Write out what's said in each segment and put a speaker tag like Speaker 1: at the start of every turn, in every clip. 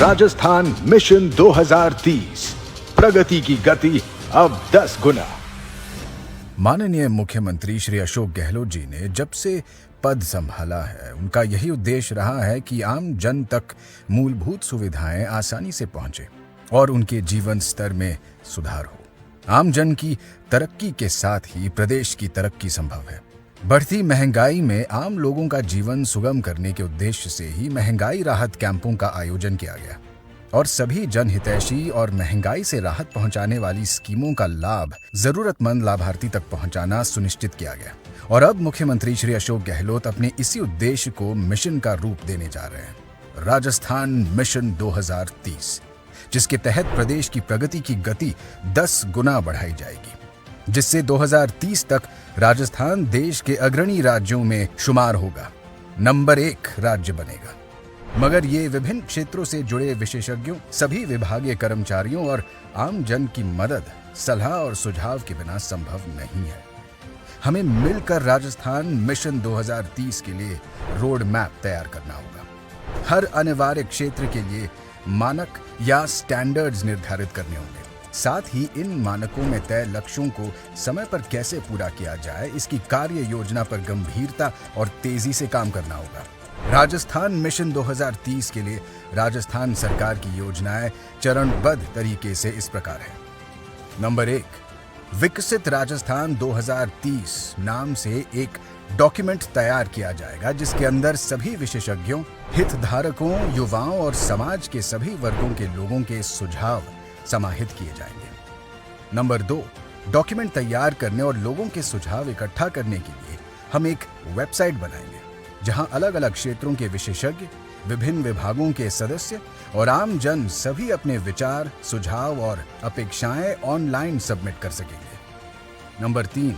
Speaker 1: Rajasthan mission 2030, प्रगति की गति अब 10 गुना।
Speaker 2: माननीय मुख्यमंत्री श्री अशोक गहलोत जी ने जब से पद संभाला है, उनका यही उद्देश्य रहा है कि आम जन तक मूलभूत सुविधाएं आसानी से पहुंचे और उनके जीवन स्तर में सुधार हो। आम जन की तरक्की के साथ ही प्रदेश की तरक्की संभव है। बढ़ती महंगाई में आम लोगों का जीवन सुगम करने के उद्देश्य से ही महंगाई राहत कैंपों का आयोजन किया गया और सभी जनहितैषी और महंगाई से राहत पहुंचाने वाली स्कीमों का लाभ जरूरतमंद लाभार्थी तक पहुंचाना सुनिश्चित किया गया। और अब मुख्यमंत्री श्री अशोक गहलोत अपने इसी उद्देश्य को मिशन का रूप देने जा रहे हैं, राजस्थान मिशन 2030, जिसके तहत प्रदेश की प्रगति की गति 10 गुना बढ़ाई जाएगी, जिससे 2030 तक राजस्थान देश के अग्रणी राज्यों में शुमार होगा, नंबर 1 राज्य बनेगा। मगर ये विभिन्न क्षेत्रों से जुड़े विशेषज्ञों, सभी विभागीय कर्मचारियों और आम जन की मदद, सलाह और सुझाव के बिना संभव नहीं है। हमें मिलकर राजस्थान मिशन 2030 के लिए रोड मैप तैयार करना होगा। हर अनिवार्य क्षेत्र के लिए मानक या स्टैंडर्ड्स निर्धारित करने होंगे। साथ ही इन मानकों में तय लक्ष्यों को समय पर कैसे पूरा किया जाए, इसकी कार्य योजना पर गंभीरता और तेजी से काम करना होगा। राजस्थान मिशन 2030 के लिए राजस्थान सरकार की योजनाएं चरणबद्ध तरीके से इस प्रकार है। नंबर 1, विकसित राजस्थान 2030 नाम से एक डॉक्यूमेंट तैयार किया जाएगा, जिसके अंदर सभी विशेषज्ञों, हितधारकों, युवाओं और समाज के सभी वर्गों के लोगों के सुझाव समाहित किए जाएंगे। नंबर 2, डॉक्यूमेंट तैयार करने और लोगों के सुझाव इकट्ठा करने के लिए हम एक वेबसाइट बनाएंगे, जहां अलग अलग क्षेत्रों के विशेषज्ञ, विभिन्न विभागों के सदस्य और आम जन सभी अपने विचार, सुझाव और अपेक्षाएं ऑनलाइन सबमिट कर सकेंगे। नंबर 3,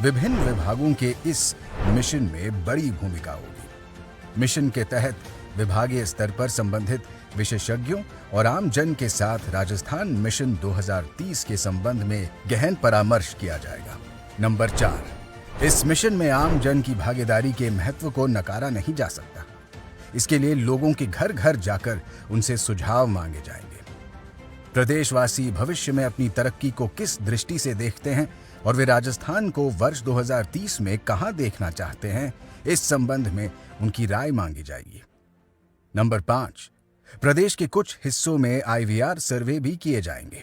Speaker 2: विभिन्न विभागों के इस मिशन में बड़ी भूमिका होगी। मिशन के तहत विभागीय स्तर पर संबंधित विशेषज्ञों और आम जन के साथ राजस्थान मिशन 2030 के संबंध में गहन परामर्श किया जाएगा। नंबर 4, इस मिशन में आम जन की भागीदारी के महत्व को नकारा नहीं जा सकता। इसके लिए लोगों के घर घर जाकर उनसे सुझाव मांगे जाएंगे। प्रदेशवासी भविष्य में अपनी तरक्की को किस दृष्टि से देखते हैं और वे राजस्थान को वर्ष 2030 में कहां देखना चाहते हैं, इस संबंध में उनकी राय मांगी जाएगी। नंबर 5, प्रदेश के कुछ हिस्सों में IVR सर्वे भी किए जाएंगे,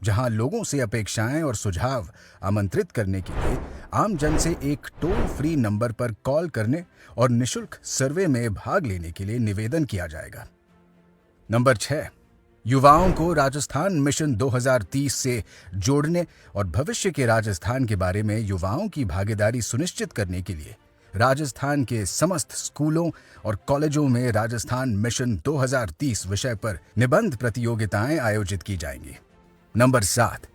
Speaker 2: जहां लोगों से अपेक्षाएं और सुझाव आमंत्रित करने के लिए आम जन से एक टोल फ्री नंबर पर कॉल करने और निशुल्क सर्वे में भाग लेने के लिए निवेदन किया जाएगा। नंबर 6, युवाओं को राजस्थान मिशन 2030 से जोड़ने और भविष्य के राजस्थान के बारे में युवाओं की भागीदारी सुनिश्चित करने के लिए राजस्थान के समस्त स्कूलों और कॉलेजों में राजस्थान मिशन 2030 विषय पर निबंध प्रतियोगिताएं आयोजित की जाएंगी। नंबर 7,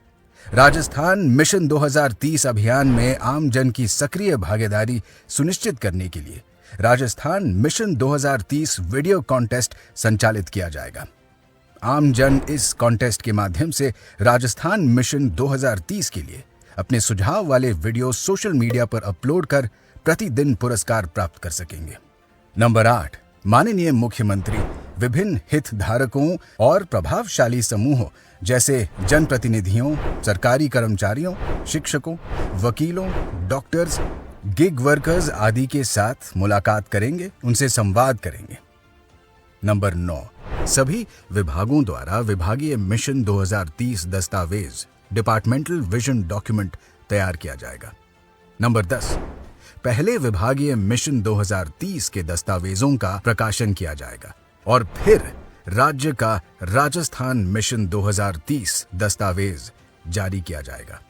Speaker 2: राजस्थान मिशन 2030 अभियान में आम जन की सक्रिय भागीदारी सुनिश्चित करने के लिए राजस्थान मिशन 2030 वीडियो कॉन्टेस्ट संचालित किया जाएगा। आम जन इस कॉन्टेस्ट के माध्यम से राजस्थान मिशन 2030 के लिए अपने सुझाव वाले वीडियो सोशल मीडिया पर अपलोड कर प्रतिदिन पुरस्कार प्राप्त कर सकेंगे। नंबर 8, माननीय मुख्यमंत्री विभिन्न हितधारकों और प्रभावशाली समूहों जैसे जनप्रतिनिधियों, सरकारी कर्मचारियों, शिक्षकों, वकीलों, डॉक्टर्स, गिग वर्कर्स आदि के साथ मुलाकात करेंगे, उनसे संवाद करेंगे। नंबर 9, सभी विभागों द्वारा विभागीय मिशन 2030 दस्तावेज, डिपार्टमेंटल विजन डॉक्यूमेंट तैयार किया जाएगा। नंबर 10, पहले विभागीय मिशन 2030 के दस्तावेजों का प्रकाशन किया जाएगा और फिर राज्य का राजस्थान मिशन 2030 दस्तावेज जारी किया जाएगा।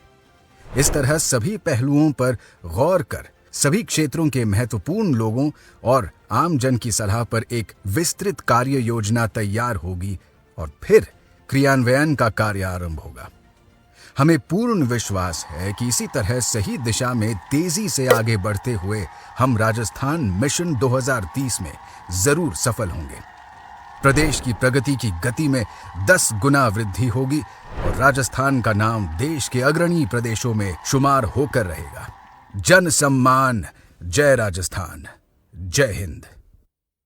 Speaker 2: इस तरह सभी पहलुओं पर गौर कर सभी क्षेत्रों के महत्वपूर्ण लोगों और आम जन की सलाह पर एक विस्तृत कार्य योजना तैयार होगी और फिर क्रियान्वयन का कार्य आरंभ होगा। हमें पूर्ण विश्वास है कि इसी तरह सही दिशा में तेजी से आगे बढ़ते हुए हम राजस्थान मिशन 2030 में जरूर सफल होंगे। प्रदेश की प्रगति की गति में 10 गुना वृद्धि होगी और राजस्थान का नाम देश के अग्रणी प्रदेशों में शुमार होकर रहेगा। जन सम्मान, जय राजस्थान, जय हिंद।